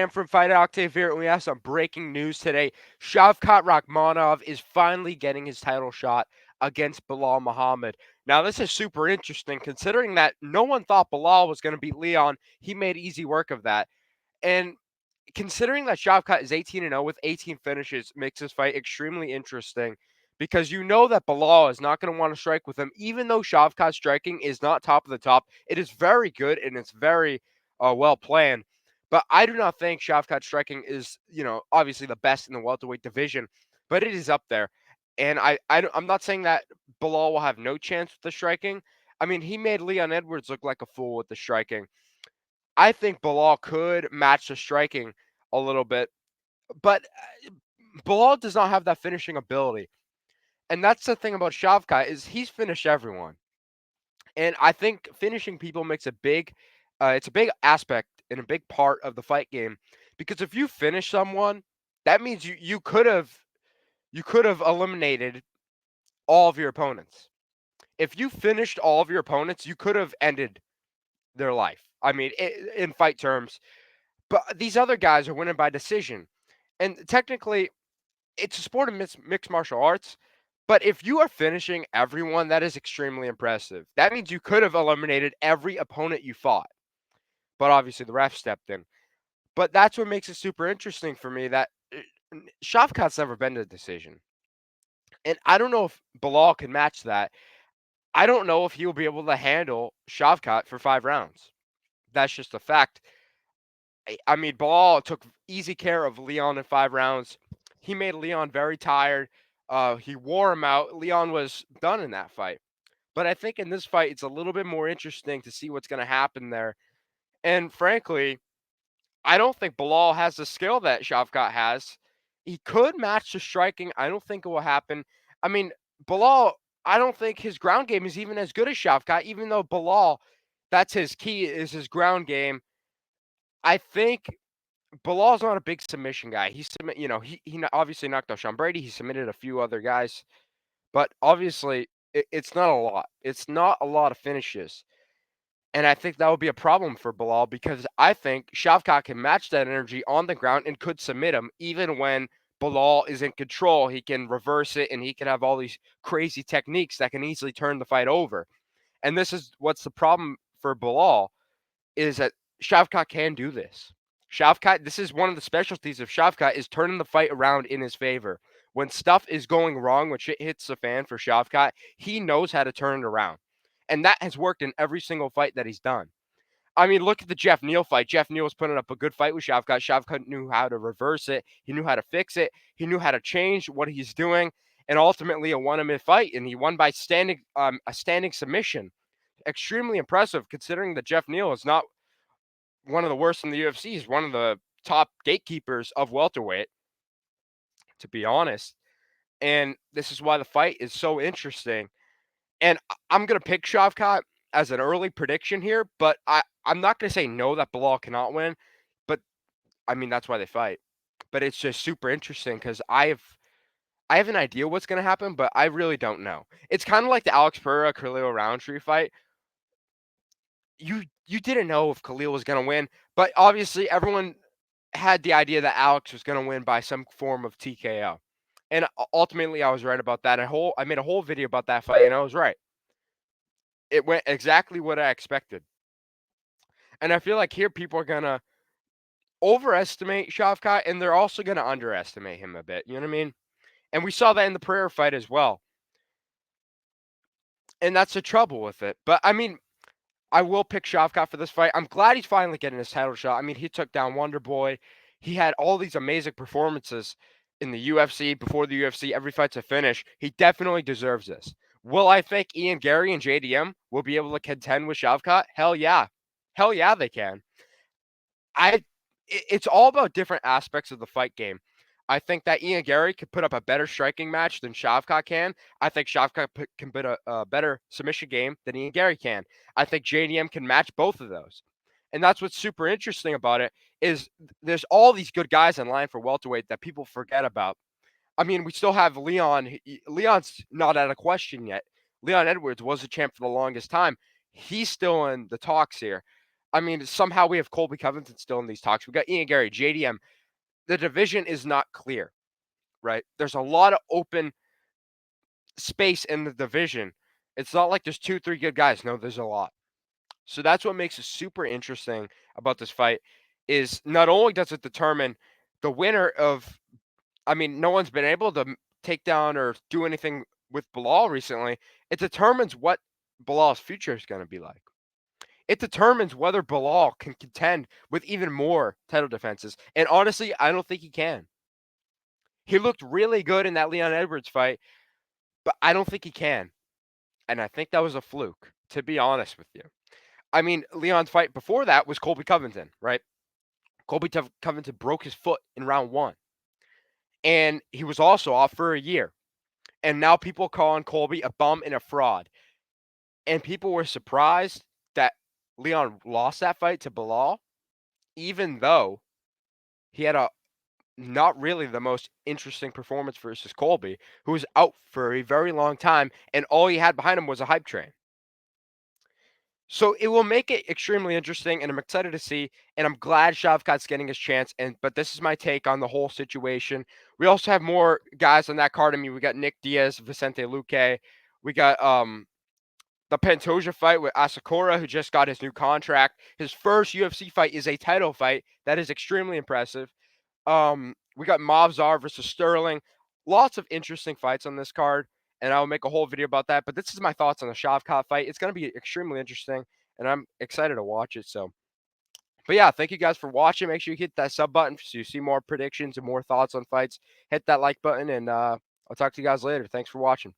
And from Fight Octave here, and we have some breaking news today. Shavkat Rakhmonov is finally getting his title shot against Belal Muhammad. Now, this is super interesting considering that no one thought Belal was going to beat Leon. He made easy work of that. And considering that Shavkat is 18-0 with 18 finishes makes this fight extremely interesting because you know that Belal is not going to want to strike with him, even though Shavkat's striking is not top of the top. It is very good and it's very well planned. But I do not think Shavkat's striking is, obviously the best in the welterweight division, but it is up there. And I'm not saying that Belal will have no chance with the striking. I mean, he made Leon Edwards look like a fool with the striking. I think Belal could match the striking a little bit, but Belal does not have that finishing ability. And that's the thing about Shavkat is he's finished everyone. And I think finishing people makes it's a big aspect and a big part of the fight game because if you finish someone, that means you could have eliminated all of your opponents. If you finished all of your opponents, you could have ended their life. I mean, in fight terms, but these other guys are winning by decision. And technically, it's a sport of mixed martial arts. But if you are finishing everyone, that is extremely impressive. That means you could have eliminated every opponent you fought. But obviously, the ref stepped in. But that's what makes it super interesting for me that Shavkat's never been to a decision. And I don't know if Bilal can match that. I don't know if he'll be able to handle Shavkat for 5 rounds. That's just a fact. I mean, Bilal took easy care of Leon in 5 rounds. He made Leon very tired. He wore him out. Leon was done in that fight. But I think in this fight, it's a little bit more interesting to see what's going to happen there. And frankly, I don't think Bilal has the skill that Shavkat has. He could match the striking. I don't think it will happen. I mean, Bilal, I don't think his ground game is even as good as Shavkat, even though Bilal, that's his key, is his ground game. I think Bilal's not a big submission guy. He obviously knocked out Sean Brady. He submitted a few other guys, but obviously it's not a lot. It's not a lot of finishes, and I think that would be a problem for Bilal because I think Shavkat can match that energy on the ground and could submit him even when Bilal is in control. He can reverse it, and he can have all these crazy techniques that can easily turn the fight over. And this is what's the problem for Bilal is that Shavkat can do this. Shavkat, this is one of the specialties of Shavkat is turning the fight around in his favor. When stuff is going wrong, when shit hits the fan for Shavkat, he knows how to turn it around. And that has worked in every single fight that he's done. I mean, look at the Jeff Neal fight. Jeff Neal was putting up a good fight with Shavkat. Shavkat knew how to reverse it. He knew how to fix it. He knew how to change what he's doing, and ultimately, it won him a fight. And he won by a standing submission. Extremely impressive, considering that Jeff Neal is not one of the worst in the UFC. He's one of the top gatekeepers of welterweight, to be honest. And this is why the fight is so interesting. And I'm going to pick Shavkat as an early prediction here, but I'm not going to say no that Bilal cannot win. But I mean, that's why they fight. But it's just super interesting because I have an idea what's going to happen, but I really don't know. It's kind of like the Alex Pereira Khalil Roundtree fight. You didn't know if Khalil was going to win, but obviously everyone had the idea that Alex was going to win by some form of TKO. And ultimately, I was right about that. I made a whole video about that fight, and I was right. It went exactly what I expected. And I feel like here people are going to overestimate Shavkat, and they're also going to underestimate him a bit. You know what I mean? And we saw that in the Pereira fight as well. And that's the trouble with it. But I mean, I will pick Shavkat for this fight. I'm glad he's finally getting his title shot. I mean, he took down Wonder Boy. He had all these amazing performances in the UFC, before the UFC, every fight's a finish. He definitely deserves this. Will I think Ian Gary and JDM will be able to contend with Shavkat? Hell yeah. Hell yeah, they can. I it's all about different aspects of the fight game. I think that Ian Gary could put up a better striking match than Shavkat can. I think Shavkat can put a better submission game than Ian Gary can. I think JDM can match both of those. And that's what's super interesting about it is there's all these good guys in line for welterweight that people forget about. I mean, we still have Leon. Leon's not out of question yet. Leon Edwards was a champ for the longest time. He's still in the talks here. I mean, somehow we have Colby Covington still in these talks. We got Ian Gary, JDM. The division is not clear, right? There's a lot of open space in the division. It's not like there's 2, 3 good guys. No, there's a lot. So that's what makes it super interesting about this fight is not only does it determine the winner of I mean, no one's been able to take down or do anything with Belal recently. It determines what Belal's future is going to be like. It determines whether Belal can contend with even more title defenses. And honestly, I don't think he can. He looked really good in that Leon Edwards fight, but I don't think he can. And I think that was a fluke, to be honest with you. I mean, Leon's fight before that was Colby Covington, right? Covington broke his foot in round 1. And he was also off for a year. And now people calling Colby a bum and a fraud. And people were surprised that Leon lost that fight to Belal, even though he had a not really the most interesting performance versus Colby, who was out for a very long time, and all he had behind him was a hype train. So it will make it extremely interesting, and I'm excited to see. And I'm glad Shavkat's getting his chance. But this is my take on the whole situation. We also have more guys on that card. I mean, we got Nick Diaz, Vicente Luque. We got the Pantoja fight with Asakura, who just got his new contract. His first UFC fight is a title fight. That is extremely impressive. We got Movzar versus Sterling. Lots of interesting fights on this card, and I'll make a whole video about that. But this is my thoughts on the Shavkat fight. It's going to be extremely interesting, and I'm excited to watch it. So, but yeah, thank you guys for watching. Make sure you hit that sub button so you see more predictions and more thoughts on fights. Hit that like button, and I'll talk to you guys later. Thanks for watching.